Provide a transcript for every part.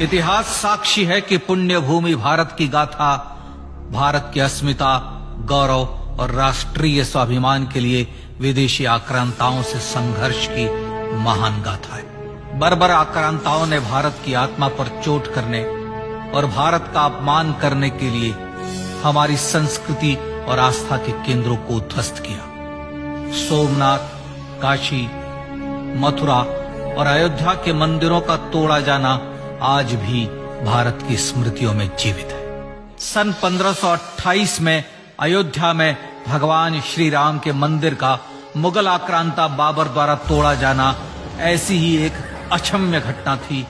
इतिहास साक्षी है कि पुण्य भूमि भारत की गाथा भारत की अस्मिता, गौरव और राष्ट्रीय स्वाभिमान के लिए विदेशी आक्रांताओं से संघर्ष की महान गाथा है। बर्बर आक्रांताओं ने भारत की आत्मा पर चोट करने और भारत का अपमान करने के लिए हमारी संस्कृति और आस्था के केंद्रों को उद्ध्वस्त किया। सोमनाथ, काशी, मथुरा और अयोध्या के मंदिरों का तोड़ा जाना आज भी भारत की स्मृतियों में जीवित है। सन 1528 में अयोध्या में भगवान श्री राम के मंदिर का मुगल आक्रांता बाबर द्वारा तोड़ा जाना ऐसी ही एक अक्षम्य घटना थी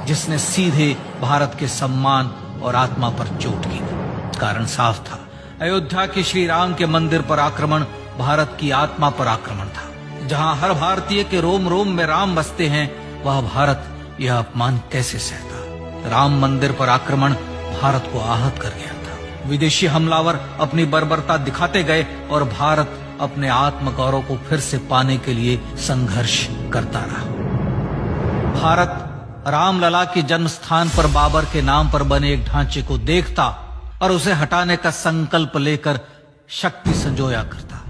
जिसने सीधे भारत के सम्मान और आत्मा पर चोट की। कारण साफ था, अयोध्या के श्री राम के मंदिर पर आक्रमण भारत की आत्मा पर आक्रमण था। जहां हर भारतीय के रोम रोम में राम बसते हैं, वह भारत यह अपमान कैसे सहता। राम मंदिर पर आक्रमण भारत को आहत कर गया था। विदेशी हमलावर अपनी बर्बरता दिखाते गए और भारत अपने आत्मगौरव को फिर से पाने के लिए संघर्ष करता रहा। भारत रामलला के जन्म स्थान पर बाबर के नाम पर बने एक ढांचे को देखता और उसे हटाने का संकल्प लेकर शक्ति संजोया करता।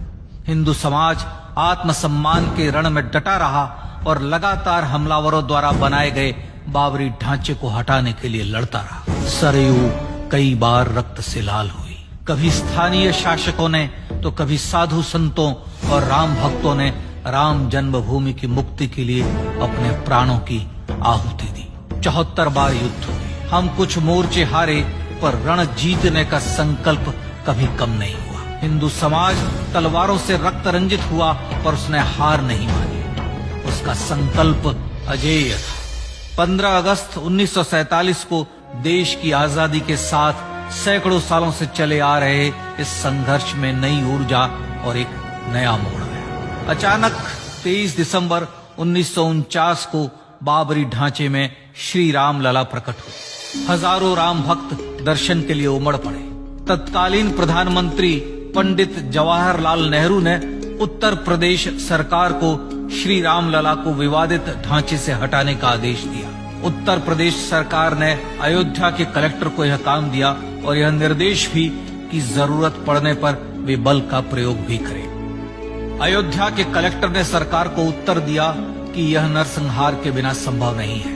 हिंदू समाज आत्मसम्मान के रण में डटा रहा और लगातार हमलावरों द्वारा बनाए गए बाबरी ढांचे को हटाने के लिए लड़ता रहा। सरयू कई बार रक्त से लाल हुई। कभी स्थानीय शासकों ने तो कभी साधु संतों और राम भक्तों ने राम जन्मभूमि की मुक्ति के लिए अपने प्राणों की आहुति दी। 74 बार युद्ध हुए। हम कुछ मोर्चे हारे, पर रण जीतने का संकल्प कभी कम नहीं हुआ। हिंदू समाज तलवारों से रक्त रंजित हुआ, पर उसने हार नहीं मानी। उसका संकल्प अजेय था। 15 अगस्त 1947 को देश की आजादी के साथ सैकड़ों सालों से चले आ रहे इस संघर्ष में नई ऊर्जा और एक नया मोड़ आया। अचानक 23 दिसंबर 1949 को बाबरी ढांचे में श्री राम लला प्रकट हुए। हजारों राम भक्त दर्शन के लिए उमड़ पड़े। तत्कालीन प्रधानमंत्री पंडित जवाहरलाल नेहरू ने उत्तर प्रदेश सरकार को श्री राम लला को विवादित ढांचे से हटाने का आदेश दिया। उत्तर प्रदेश सरकार ने अयोध्या के कलेक्टर को यह काम दिया और यह निर्देश भी कि जरूरत पड़ने पर वे बल का प्रयोग भी करें। अयोध्या के कलेक्टर ने सरकार को उत्तर दिया कि यह नरसंहार के बिना संभव नहीं है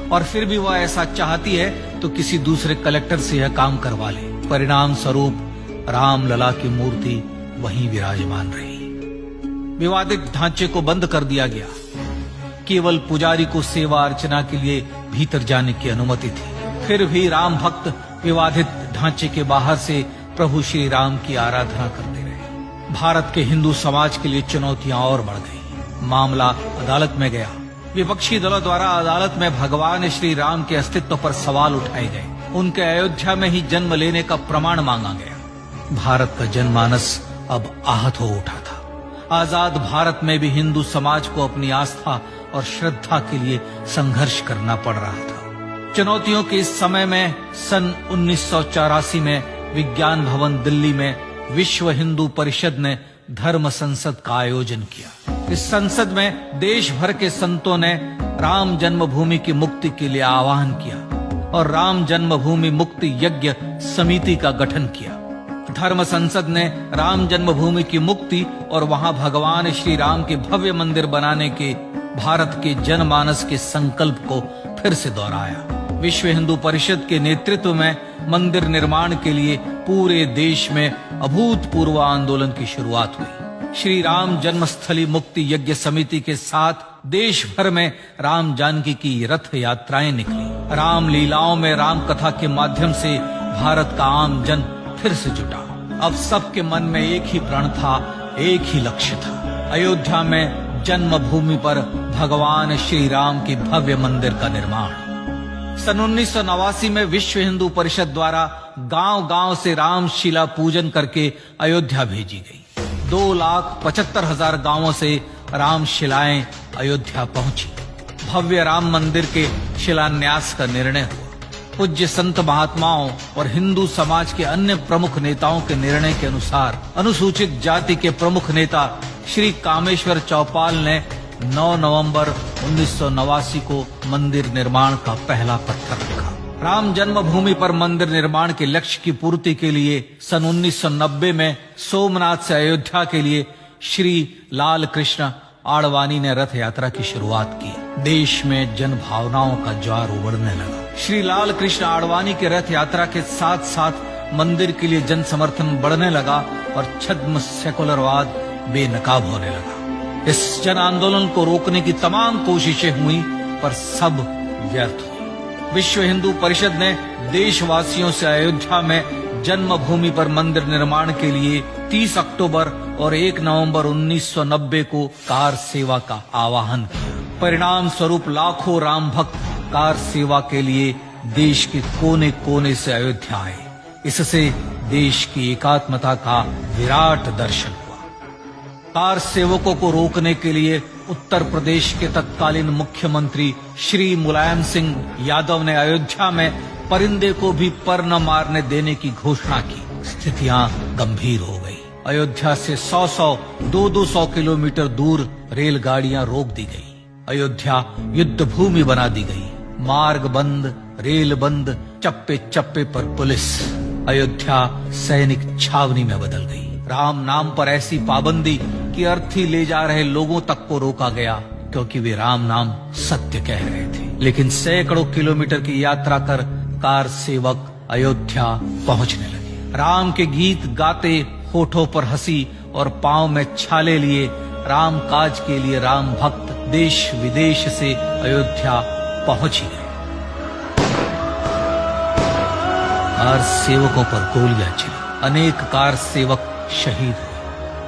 और फिर भी वह ऐसा चाहती है तो किसी दूसरे कलेक्टर से यह काम करवा ले। परिणाम स्वरूप रामलला की मूर्ति वहीं विराजमान रही। विवादित ढांचे को बंद कर दिया गया। केवल पुजारी को सेवा अर्चना के लिए भीतर जाने की अनुमति थी। फिर भी राम भक्त विवादित ढांचे के बाहर से प्रभु श्री राम की आराधना करते रहे। भारत के हिंदू समाज के लिए चुनौतियां और बढ़ गई। मामला अदालत में गया। विपक्षी दलों द्वारा अदालत में भगवान श्री राम के अस्तित्व पर सवाल उठाए गए। उनके अयोध्या में ही जन्म लेने का प्रमाण मांगा गया। भारत का जनमानस अब आहत हो उठा था। आजाद भारत में भी हिंदू समाज को अपनी आस्था और श्रद्धा के लिए संघर्ष करना पड़ रहा था। चुनौतियों के इस समय में सन 1984 में विज्ञान भवन दिल्ली में विश्व हिंदू परिषद ने धर्म संसद का आयोजन किया। इस संसद में देश भर के संतों ने राम जन्मभूमि की मुक्ति के लिए आह्वान किया और राम जन्मभूमि मुक्ति यज्ञ समिति का गठन किया। धर्म संसद ने राम जन्मभूमि की मुक्ति और वहां भगवान श्री राम के भव्य मंदिर बनाने के भारत के जनमानस के संकल्प को फिर से दोहराया। विश्व हिंदू परिषद के नेतृत्व में मंदिर निर्माण के लिए पूरे देश में अभूतपूर्व आंदोलन की शुरुआत हुई। श्री राम जन्मस्थली मुक्ति यज्ञ समिति के साथ देश भर में राम जानकी की रथ यात्राएं निकली। राम लीलाओं में राम कथा के माध्यम से भारत का आम जन फिर से जुटा। अब सबके मन में एक ही प्रण था, एक ही लक्ष्य था। अयोध्या में जन्मभूमि पर भगवान श्री राम के भव्य मंदिर का निर्माण। सन 1989 में विश्व हिंदू परिषद द्वारा गांव-गांव से रामशिला पूजन करके अयोध्या भेजी गई। 2,75,000 गांवों से रामशिलाएं अयोध्या पहुंची। भव्य राम मंदिर के शिलान्यास का निर्णय हुआ। पूज्य संत महात्माओं और हिंदू समाज के अन्य प्रमुख नेताओं के निर्णय के अनुसार अनुसूचित जाति के प्रमुख नेता श्री कामेश्वर चौपाल ने 9 नवंबर 1989 को मंदिर निर्माण का पहला पत्थर रखा। राम जन्मभूमि पर मंदिर निर्माण के लक्ष्य की पूर्ति के लिए सन 1990 में सोमनाथ से अयोध्या के लिए श्री लाल कृष्ण आडवाणी ने रथ यात्रा की शुरुआत की। देश में जन भावनाओं का ज्वार उमड़ने लगा। श्री लाल कृष्ण आडवाणी के रथ यात्रा के साथ साथ मंदिर के लिए जन समर्थन बढ़ने लगा और छद्म सेकुलरवाद बेनकाब होने लगा। इस जन आंदोलन को रोकने की तमाम कोशिशें हुई पर सब व्यर्थ हुई। विश्व हिंदू परिषद ने देशवासियों से अयोध्या में जन्मभूमि पर मंदिर निर्माण के लिए 30 अक्टूबर और 1 नवंबर 1990 को कार सेवा का आह्वान किया। परिणाम स्वरूप लाखों राम भक्त कार सेवा के लिए देश के कोने कोने से अयोध्या आए। इससे देश की एकात्मता का विराट दर्शन हुआ। कार सेवकों को रोकने के लिए उत्तर प्रदेश के तत्कालीन मुख्यमंत्री श्री मुलायम सिंह यादव ने अयोध्या में परिंदे को भी पर न मारने देने की घोषणा की। स्थितियां गंभीर हो गई। अयोध्या से 100-100, 200-200 किलोमीटर दूर रेलगाड़ियां रोक दी गई। अयोध्या युद्ध भूमि बना दी गई। मार्ग बंद, रेल बंद, चप्पे चप्पे पर पुलिस। अयोध्या सैनिक छावनी में बदल गई। राम नाम पर ऐसी पाबंदी कि अर्थी ले जा रहे लोगों तक को रोका गया क्योंकि वे राम नाम सत्य कह रहे थे। लेकिन सैकड़ों किलोमीटर की यात्रा कर कार सेवक अयोध्या पहुंचने लगे। राम के गीत गाते, होठों पर हंसी और पांव में छाले लिए राम काज के लिए राम भक्त देश विदेश से अयोध्या पहुंच ही गए। कार सेवकों पर गोलियां चली। अनेक कार सेवक शहीद हुए।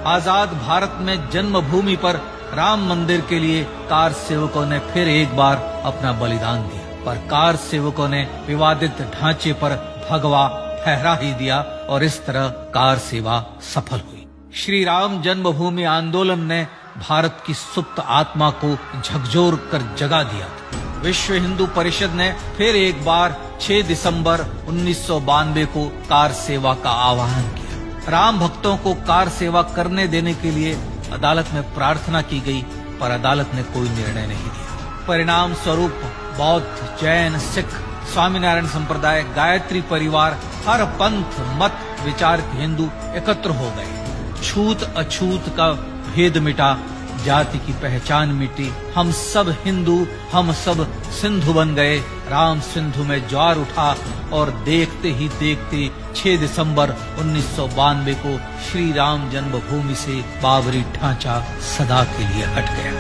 आजाद भारत में जन्मभूमि पर राम मंदिर के लिए कार सेवकों ने फिर एक बार अपना बलिदान दिया, पर कार सेवकों ने विवादित ढांचे पर भगवा फहरा ही दिया और इस तरह कार सेवा सफल हुई। श्री राम जन्मभूमि आंदोलन ने भारत की सुप्त आत्मा को झकझोर कर जगा दिया था। विश्व हिंदू परिषद ने फिर एक बार 6 दिसंबर 1992 को कार सेवा का आह्वान किया। राम भक्तों को कार सेवा करने देने के लिए अदालत में प्रार्थना की गई, पर अदालत ने कोई निर्णय नहीं दिया। परिणाम स्वरूप बौद्ध, जैन, सिख, स्वामीनारायण संप्रदाय, गायत्री परिवार, हर पंथ मत विचार के हिंदू एकत्र हो गए। छूत अछूत का भेद मिटा, जाति की पहचान मिटी। हम सब हिंदू, हम सब सिंधु बन गए। राम सिंधु में ज्वार उठा और देखते ही देखते 6 दिसंबर 1992 को श्री राम जन्मभूमि से बाबरी ढांचा सदा के लिए हट गया।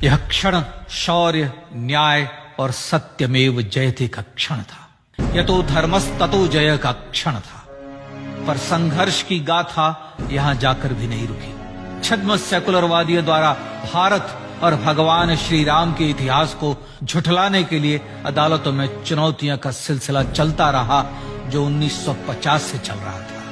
यह क्षण शौर्य, न्याय और सत्यमेव जयते का क्षण था। यतो धर्मस्ततो जय का क्षण था। पर संघर्ष की गाथा यहां जाकर भी नहीं रुकी। छद्म सेकुलरवादियों द्वारा भारत और भगवान श्री राम के इतिहास को झुठलाने के लिए अदालतों में चुनौतियों का सिलसिला चलता रहा, जो 1950 से चल रहा था।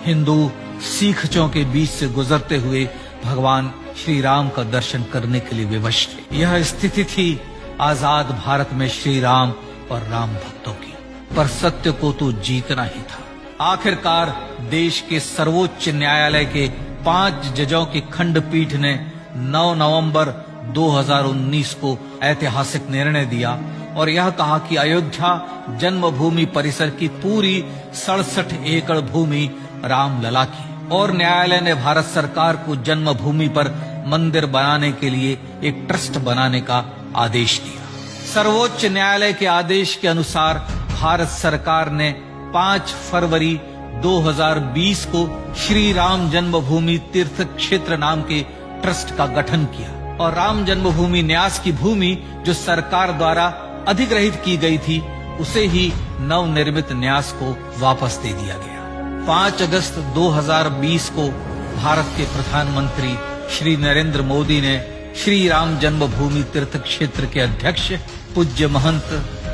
हिंदू सिखों के बीच से गुजरते हुए भगवान श्री राम का दर्शन करने के लिए विवश थे। यह स्थिति थी आजाद भारत में श्री राम और राम भक्तों की। पर सत्य को तो जीतना ही था। आखिरकार देश के सर्वोच्च न्यायालय के 5 जजों की खंडपीठ ने 9 नवंबर 2019 को ऐतिहासिक निर्णय दिया और यह कहा कि अयोध्या जन्मभूमि परिसर की पूरी 67 एकड़ भूमि रामलला की, और न्यायालय ने भारत सरकार को जन्मभूमि पर मंदिर बनाने के लिए एक ट्रस्ट बनाने का आदेश दिया। सर्वोच्च न्यायालय के आदेश के अनुसार भारत सरकार ने 5 फरवरी 2020 को श्री राम जन्मभूमि तीर्थ क्षेत्र नाम के ट्रस्ट का गठन किया और राम जन्मभूमि न्यास की भूमि जो सरकार द्वारा अधिग्रहित की गई थी, उसे ही नवनिर्मित न्यास को वापस दे दिया गया। 5 अगस्त 2020 को भारत के प्रधानमंत्री श्री नरेंद्र मोदी ने श्री राम जन्मभूमि तीर्थ क्षेत्र के अध्यक्ष पूज्य महंत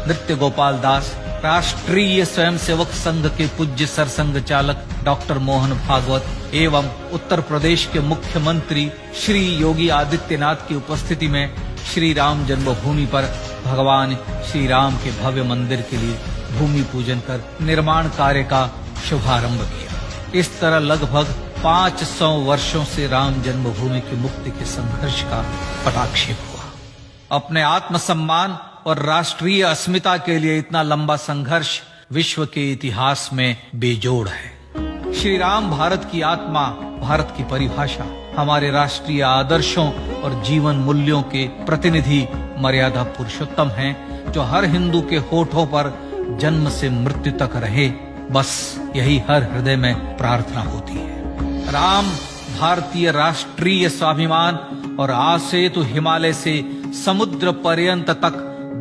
नृत्य गोपाल दास, राष्ट्रीय स्वयंसेवक संघ के पूज्य सरसंघ चालक डॉक्टर मोहन भागवत एवं उत्तर प्रदेश के मुख्यमंत्री श्री योगी आदित्यनाथ की उपस्थिति में श्री राम जन्मभूमि पर भगवान श्री राम के भव्य मंदिर के लिए भूमि पूजन कर निर्माण कार्य का शुभारंभ किया। इस तरह लगभग 500 वर्षों से राम जन्मभूमि की मुक्ति के संघर्ष का पटाक्षेप हुआ। अपने आत्मसम्मान और राष्ट्रीय अस्मिता के लिए इतना लंबा संघर्ष विश्व के इतिहास में बेजोड़ है। श्री राम भारत की आत्मा, भारत की परिभाषा, हमारे राष्ट्रीय आदर्शों और जीवन मूल्यों के प्रतिनिधि मर्यादा पुरुषोत्तम हैं, जो हर हिंदू के होठों पर जन्म से मृत्यु तक रहे, बस यही हर हृदय में प्रार्थना होती है। राम भारतीय राष्ट्रीय स्वाभिमान और आसेतु हिमालय से समुद्र पर्यंत तक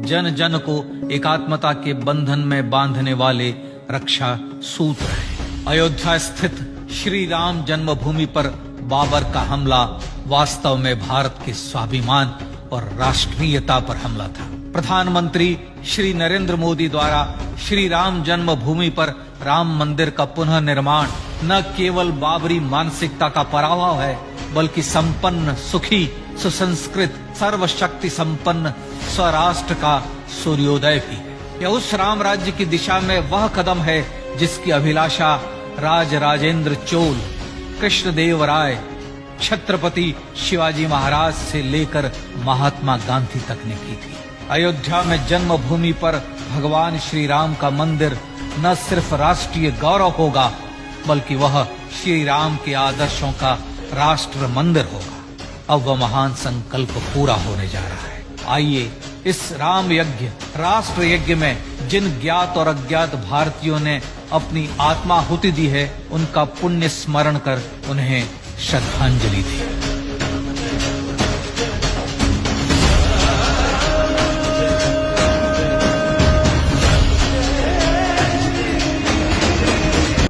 जन जन को एकात्मता के बंधन में बांधने वाले रक्षा सूत्र है। अयोध्या स्थित श्री राम जन्मभूमि पर बाबर का हमला वास्तव में भारत के स्वाभिमान और राष्ट्रीयता पर हमला था। प्रधानमंत्री श्री नरेंद्र मोदी द्वारा श्री राम जन्मभूमि पर राम मंदिर का पुनः निर्माण न केवल बाबरी मानसिकता का पराभव है, बल्कि संपन्न, सुखी, सुसंस्कृत, सर्वशक्ति संपन्न स्वराष्ट्र का सूर्योदय भी है। यह उस राम राज्य की दिशा में वह कदम है जिसकी अभिलाषा राजराजेंद्र चोल, कृष्णदेव राय, छत्रपति शिवाजी महाराज से लेकर महात्मा गांधी तक ने की थी। अयोध्या में जन्मभूमि पर भगवान श्री राम का मंदिर न सिर्फ राष्ट्रीय गौरव होगा, बल्कि वह श्री राम के आदर्शों का राष्ट्र मंदिर होगा। अब वह महान संकल्प पूरा होने जा रहा है। आइए इस राम यज्ञ, राष्ट्र यज्ञ में जिन ज्ञात और अज्ञात भारतीयों ने अपनी आत्माहुति दी है, उनका पुण्य स्मरण कर उन्हें श्रद्धांजलि दी।